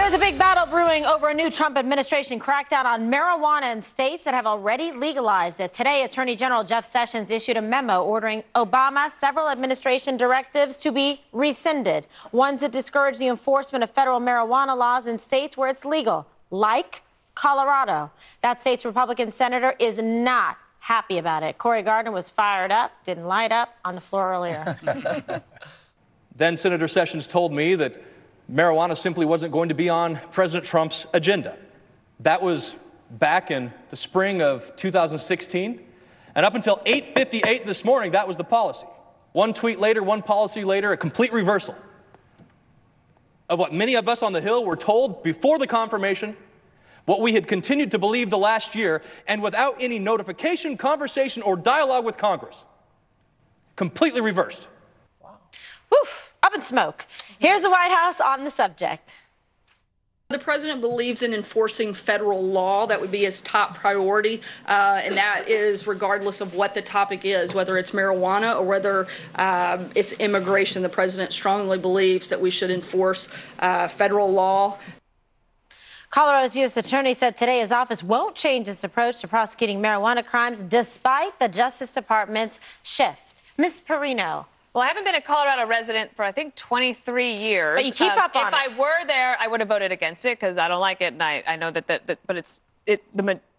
There's a big battle brewing over a new Trump administration crackdown on marijuana in states that have already legalized it. Today, Attorney General Jeff Sessions issued a memo ordering Obama's several administration directives to be rescinded, ones that discourage the enforcement of federal marijuana laws in states where it's legal, like Colorado. That state's Republican senator is not happy about it. Cory Gardner was fired up, didn't light up on the floor earlier. Then Senator Sessions told me that marijuana simply wasn't going to be on President Trump's agenda. That was back in the spring of 2016. And up until 8:58 this morning, that was the policy. One tweet later, one policy later, a complete reversal of what many of us on the Hill were told before the confirmation, what we had continued to believe the last year, and without any notification, conversation, or dialogue with Congress. Completely reversed. Wow. Woof. Up in smoke. Here's the White House on the subject. The president believes in enforcing federal law. That would be his top priority, and that is regardless of what the topic is, whether it's marijuana or whether it's immigration. The president strongly believes that we should enforce federal law. Colorado's U.S. attorney said today his office won't change its approach to prosecuting marijuana crimes despite the Justice Department's shift. Ms. Perino. Well, I haven't been a Colorado resident for, I think, 23 years. But you keep up on it. If I were there, I would have voted against it because I don't like it. And I know that but it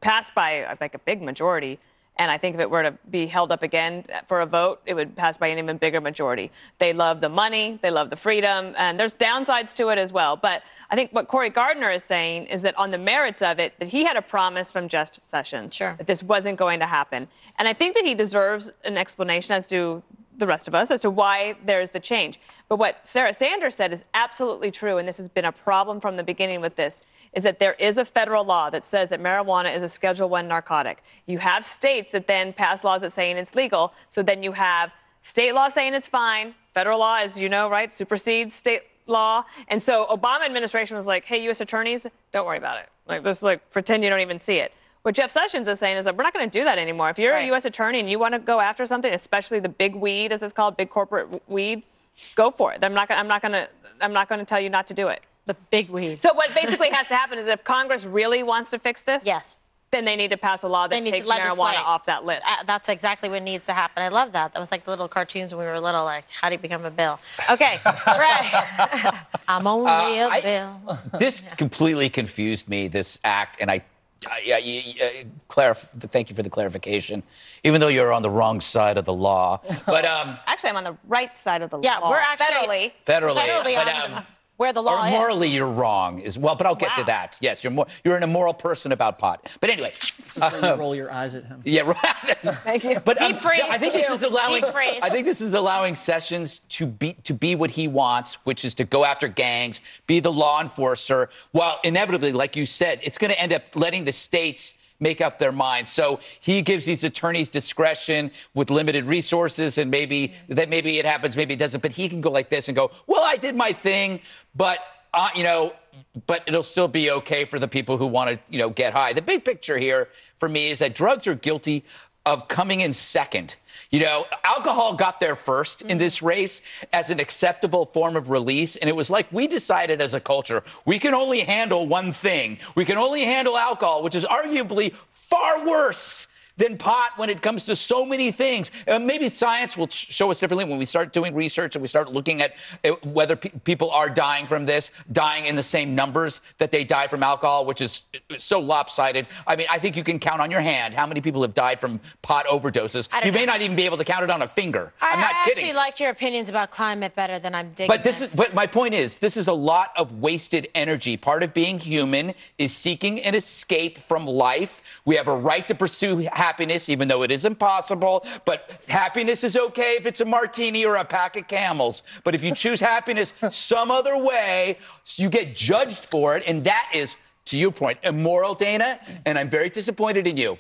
passed by, like, a big majority. And I think if it were to be held up again for a vote, it would pass by an even bigger majority. They love the money. They love the freedom. And there's downsides to it as well. But I think what Cory Gardner is saying is that on the merits of it, that he had a promise from Jeff Sessions that this wasn't going to happen. And I think that he deserves an explanation, as do the rest of us, as to why there's the change. But what Sarah Sanders said is absolutely true, and this has been a problem from the beginning with this, is that there is a federal law that says that marijuana is a Schedule I narcotic. You have states that then pass laws that saying it's legal, so then you have state law saying it's fine. Federal law, as you know, right, supersedes state law. And so Obama administration was like, hey, U.S. attorneys, don't worry about it. Like, just pretend you don't even see it. What Jeff Sessions is saying is that we're not going to do that anymore. If you're a U.S. attorney and you want to go after something, especially the big weed, as it's called, big corporate weed, go for it. I'm not going to tell you not to do it. The big weed. So what basically has to happen is if Congress really wants to fix this, then they need to pass a law that takes marijuana off that list. That's exactly what needs to happen. I love that. That was like the little cartoons when we were little, like, how do you become a bill? Okay, right. I'm only a bill. This completely confused me, this act, and thank you for the clarification, even though you're on the wrong side of the law. But actually, I'm on the right side of the law. Yeah, we're actually federally where the law or morally you're wrong as well. But I'll get to that. Yes, you're an immoral person about pot. But anyway, this is where you roll your eyes at him. Yeah, right. Thank you. But deep freeze. I think this is allowing Sessions to be what he wants, which is to go after gangs, be the law enforcer, while inevitably, like you said, it's going to end up letting the states make up their minds. So he gives these attorneys discretion with limited resources, and maybe it happens, maybe it doesn't. But he can go like this and go, well, I did my thing, but but it'll still be okay for the people who want to, get high. The big picture here for me is that drugs are guilty of coming in second. Alcohol got there first in this race as an acceptable form of release. And it was like we decided as a culture, we can only handle one thing. We can only handle alcohol, which is arguably far worse than pot when it comes to so many things. Maybe science will show us differently when we start doing research and we start looking at whether people are dying from this, dying in the same numbers that they die from alcohol, which is so lopsided. I mean, I think you can count on your hand how many people have died from pot overdoses. You may not even be able to count it on a finger. I'm not kidding. I actually like your opinions about climate better than I'm digging. But my point is, this is a lot of wasted energy. Part of being human is seeking an escape from life. We have a right to pursue happiness, even though it is impossible. But happiness is okay if it's a martini or a pack of Camels. But if you choose happiness some other way, you get judged for it. And that is, to your point, immoral, Dana. And I'm very disappointed in you.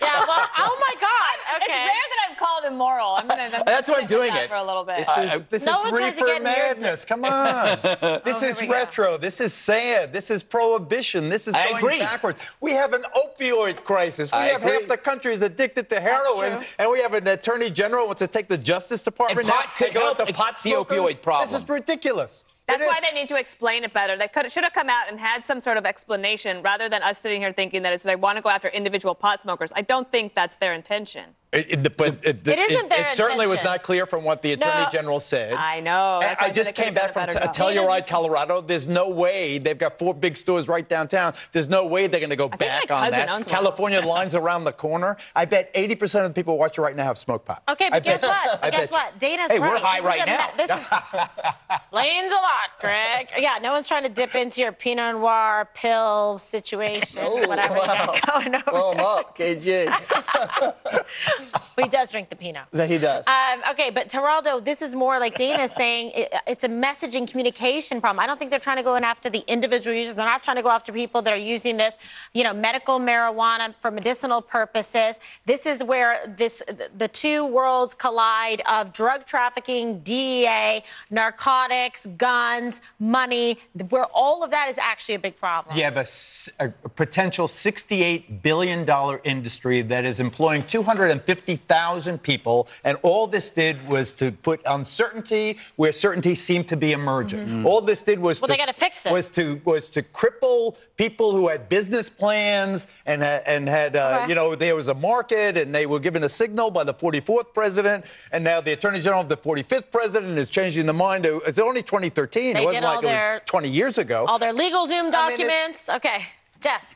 Yeah, well, oh my God. Okay. It's rare that I'm called immoral. That's why I'm doing it for a little bit. This is reefer madness. Come on. This is retro. This is sad. This is prohibition. This is going backwards. We have an opioid crisis. We have half the country is addicted to heroin, and we have an attorney general who wants to take the Justice Department and pot could help the pot opioid problem. This is ridiculous. That's why they need to explain it better. They should have come out and had some sort of explanation rather than us sitting here thinking that they want to go after individual pot smokers. I don't think that's their intention. It certainly was not clear from what the Attorney General said. I know. I just came back from Telluride, Colorado. There's no way. They've got 4 big stores right downtown. There's no way they're going to go back on that. California lines around the corner. I bet 80% of the people watching right now have smoked pot. Okay, but guess what? Dana's right. Hey, we're high right now. This explains a lot, Greg. Yeah, no one's trying to dip into your Pinot Noir pill situation, whatever you got going over. Blow him up, KJ. He does drink the Pinot. He does. Okay, but Geraldo, this is more like Dana's saying it's a messaging communication problem. I don't think they're trying to go in after the individual users. They're not trying to go after people that are using this, medical marijuana for medicinal purposes. This is where the two worlds collide of drug trafficking, DEA, narcotics, guns, money, where all of that is actually a big problem. You have a potential $68 billion industry that is employing 250,000 people, and all this did was to put uncertainty where certainty seemed to be emerging. Mm-hmm. All this did was they got to fix it. Was to cripple people who had business plans and had there was a market, and they were given a signal by the 44th president, and now the Attorney General of the 45th president is changing the mind. It's only 2013. It wasn't like it was 20 years ago. All their legal Zoom documents. Okay. Jess.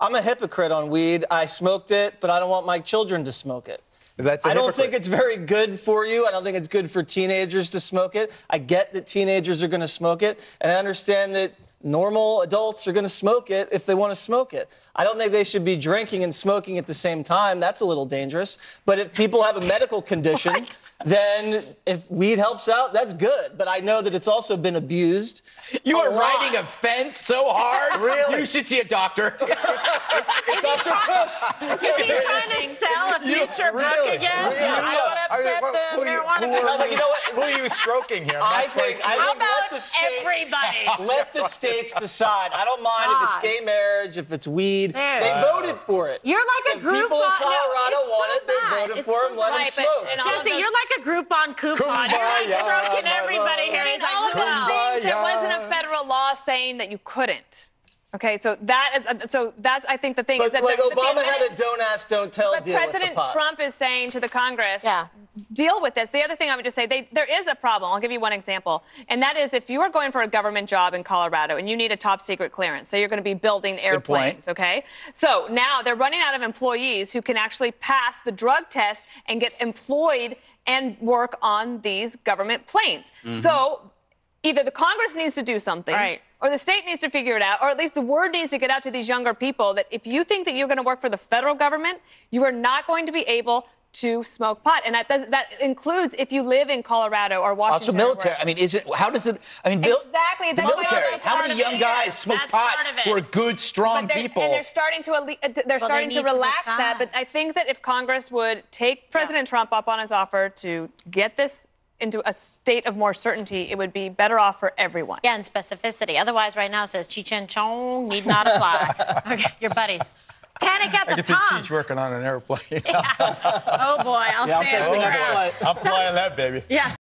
I'm a hypocrite on weed. I smoked it, but I don't want my children to smoke it. I don't think it's very good for you. I don't think it's good for teenagers to smoke it. I get that teenagers are going to smoke it, and I understand that normal adults are going to smoke it if they want to smoke it. I don't think they should be drinking and smoking at the same time. That's a little dangerous. But if people have a medical condition, then if weed helps out, that's good. But I know that it's also been abused. You are riding a fence so hard. Really? You should see a doctor. It's up to Chris. Is he trying to sell a future book again? Really? I don't upset the marijuana. You know what? Who are you stroking here? I think How about let the states, everybody? Let the states decide. I don't mind if it's gay marriage, if it's weed. They voted for it. You're like a If Groupon. people in Colorado No, want it, they voted for him. Let them smoke. Jesse, you're like a Groupon coupon. You're like stroking everybody here. It's all of those things. There wasn't a federal law saying that you couldn't. Okay, so that's I think the thing But is that like Obama had a don't ask, don't tell but deal President with the pot. Trump is saying to the Congress, deal with this. The other thing I would just say, there is a problem. I'll give you one example, and that is if you are going for a government job in Colorado and you need a top secret clearance, so you're going to be building airplanes, okay? So now they're running out of employees who can actually pass the drug test and get employed and work on these government planes. Mm-hmm. So either the Congress needs to do something, or the state needs to figure it out, or at least the word needs to get out to these younger people that if you think that you're going to work for the federal government, you are not going to be able to smoke pot. And that includes if you live in Colorado or Washington. Also military. I mean, how does it, exactly. The military. How many young guys smoke pot who are good, strong people? And they're starting to relax that. But I think that if Congress would take President Trump up on his offer to get this into a state of more certainty, it would be better off for everyone. Yeah, and specificity. Otherwise, right now it says Cheech and Chong need not apply. Okay, your buddies. Panic at the I can see pump. Cheech working on an airplane. Oh boy, I'll say take the next flight. I'm flying that baby. Yeah.